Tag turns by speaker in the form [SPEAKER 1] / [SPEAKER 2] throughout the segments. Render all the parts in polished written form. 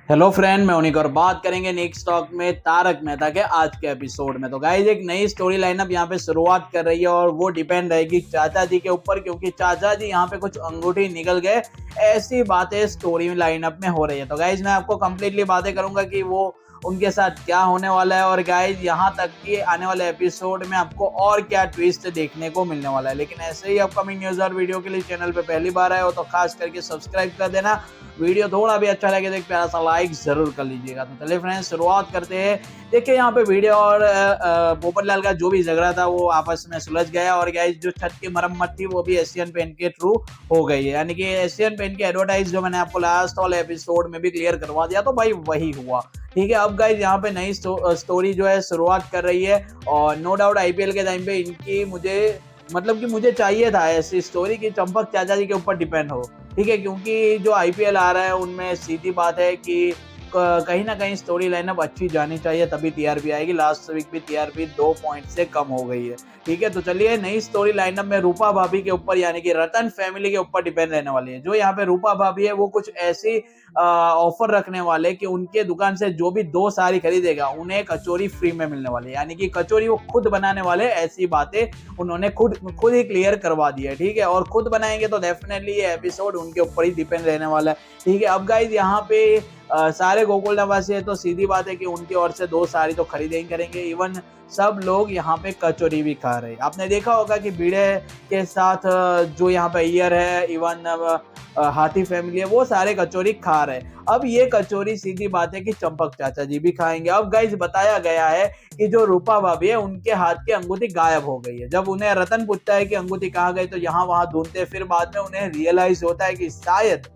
[SPEAKER 1] Hello friend, मैं उन्हीं और बात करेंगे नेक्स्ट टॉक में तारक मेहता के आज के एपिसोड में। तो गाइज एक नई स्टोरी लाइनअप यहाँ पे शुरुआत कर रही है और वो डिपेंड रहेगी चाचा जी के ऊपर, क्योंकि चाचा जी यहाँ पे कुछ अंगूठी निकल गए, ऐसी बातें स्टोरी लाइनअप में हो रही है। तो गाइज मैं आपको कंप्लीटली बातें करूंगा कि वो उनके साथ क्या होने वाला है, और गाइज यहाँ तक कि आने वाले एपिसोड में आपको और क्या ट्विस्ट देखने को मिलने वाला है। लेकिन ऐसे ही अपकमिंग न्यूज और वीडियो के लिए चैनल पे पहली बार आए हो तो खास करके सब्सक्राइब कर देना। वीडियो थोड़ा भी अच्छा लगे तो एक प्यारा सा लाइक जरूर कर लीजिएगा। तो चलिए फ्रेंड्स, शुरुआत करते हैं। देखिए यहाँ पे वीडियो और पोपटलाल का जो भी झगड़ा था वो आपस में सुलझ गया, और गाइस जो छत की मरम्मत थी वो भी एशियन पेंट के थ्रू हो गई है। यानी कि एशियन पेंट की एडवर्टाइज जो मैंने आपको लास्ट वाले एपिसोड में भी क्लियर करवा दिया, तो भाई वही हुआ। ठीक है, अब गाइज यहाँ पे नई स्टोरी जो है शुरुआत कर रही है, और नो डाउट आईपीएल के टाइम पे इनकी मुझे चाहिए था ऐसी स्टोरी कि चंपक चाचा जी के ऊपर डिपेंड हो। ठीक है, क्योंकि जो आईपीएल आ रहा है उनमें सीधी बात है कि कहीं ना कहीं स्टोरी लाइनअप अच्छी जानी चाहिए, तभी टीआरपी आएगी। लास्ट वीक भी टीआरपी 2 पॉइंट से कम हो गई है। ठीक है, तो चलिए नई स्टोरी लाइनअप में रूपा भाभी के ऊपर यानी कि रतन फैमिली के ऊपर डिपेंड रहने वाली है। जो यहाँ पे रूपा भाभी है वो कुछ ऐसी ऑफर रखने वाले कि उनके दुकान से जो भी 2 साड़ी खरीदेगा उन्हें कचौरी फ्री में मिलने वाली है। यानी कि कचौरी वो खुद बनाने वाले, ऐसी बातें उन्होंने खुद खुद ही क्लियर करवा दी है। ठीक है, और खुद बनाएंगे तो डेफिनेटली ये एपिसोड उनके ऊपर ही डिपेंड रहने वाला है। ठीक है, अब गाइज यहाँ पे सारे गोकुल नवासी है तो सीधी बात है कि उनकी ओर से 2 साड़ी तो खरीदेंगे करेंगे। इवन सब लोग यहाँ पे कचौरी भी खा रहे हैं। आपने देखा होगा कि भिड़े के साथ जो यहाँ पे ईयर है, इवन हाथी फैमिली है, वो सारे कचौरी खा रहे हैं। अब ये कचौरी सीधी बात है कि चंपक चाचा जी भी खाएंगे। अब गाइज बताया गया है कि जो रूपा भाभी है उनके हाथ की अंगूठी गायब हो गई है। जब उन्हें रतन पूछता है कि अंगूठी कहाँ गई तो यहाँ वहां ढूंढते, फिर बाद में उन्हें रियलाइज होता है कि शायद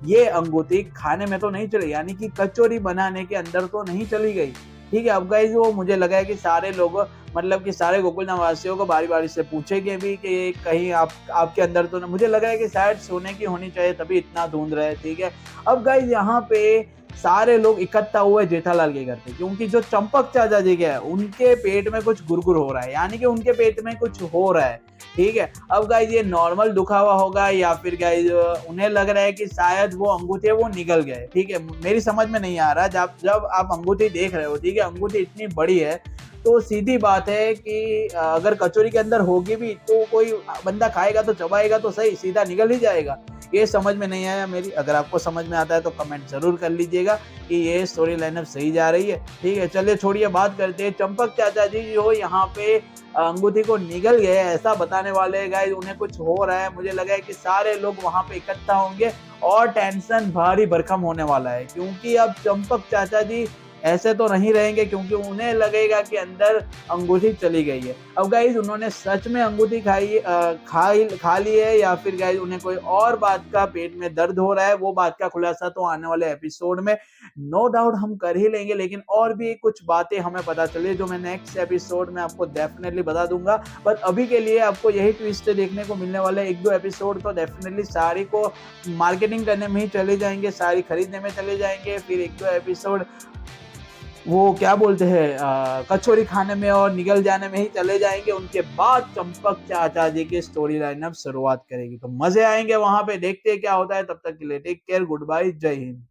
[SPEAKER 1] ये अंगूठी खाने में तो नहीं चली, यानी कि कचौरी बनाने के अंदर तो नहीं चली गई। ठीक है, अब गाइज वो मुझे लगा है कि सारे लोग, मतलब कि सारे गोकुल निवासियों को बारी बारी से पूछेंगे भी कि कहीं आपके अंदर तो मुझे लगा है कि शायद सोने की होनी चाहिए तभी इतना ढूंढ रहे। ठीक है, अब गाइज यहाँ पे सारे लोग इकट्ठा हुए जेठालाल के घर पे, क्योंकि जो चंपक चाचा जी के हैं उनके पेट में कुछ गुरगुर हो रहा है, यानी कि उनके पेट में कुछ हो रहा है। ठीक है, अब गाइज ये नॉर्मल दुखा हुआ होगा या फिर गाइज उन्हें लग रहा है कि शायद वो अंगूठे वो निकल गए। ठीक है, मेरी समझ में नहीं आ रहा। जब जब आप अंगूठी देख रहे हो, ठीक है, अंगूठी इतनी बड़ी है तो सीधी बात है कि अगर कचौरी के अंदर होगी भी तो कोई बंदा खाएगा तो चबाएगा तो सही, सीधा निकल ही जाएगा। ये समझ में नहीं आया मेरी। अगर आपको समझ में आता है तो कमेंट जरूर कर लीजिएगा कि ये स्टोरी लाइनअप सही जा रही है। ठीक है, चलिए छोड़िए, बात करते हैं। चंपक चाचा जी जो यहाँ पे अंगूठी को निगल गए ऐसा बताने वाले गाइस, उन्हें कुछ हो रहा है। मुझे लगा है कि सारे लोग वहां पे इकट्ठा होंगे और टेंशन भारी भरकम होने वाला है, क्योंकि अब चंपक चाचा जी ऐसे तो नहीं रहेंगे, क्योंकि उन्हें लगेगा कि अंदर अंगूठी चली गई है। अब गाइज उन्होंने सच में अंगूठी खा ली है या फिर गाइज उन्हें कोई और बात का पेट में दर्द हो रहा है, वो बात का खुलासा तो आने वाले एपिसोड में नो डाउट हम कर ही लेंगे। लेकिन और भी कुछ बातें हमें पता चली जो मैं नेक्स्ट एपिसोड में आपको डेफिनेटली बता दूंगा। बट अभी के लिए आपको यही ट्विस्ट देखने को मिलने वाले 1-2 एपिसोड तो डेफिनेटली साड़ी को मार्केटिंग करने में ही चले जाएंगे, साड़ी खरीदने में चले जाएंगे, फिर 1-2 एपिसोड वो क्या बोलते हैं कचौरी खाने में और निगल जाने में ही चले जाएंगे। उनके बाद चंपक चाचा जी की स्टोरी लाइनअप शुरुआत करेगी, तो मजे आएंगे वहां पे। देखते हैं क्या होता है। तब तक के लिए टेक केयर, गुड बाय, जय हिंद।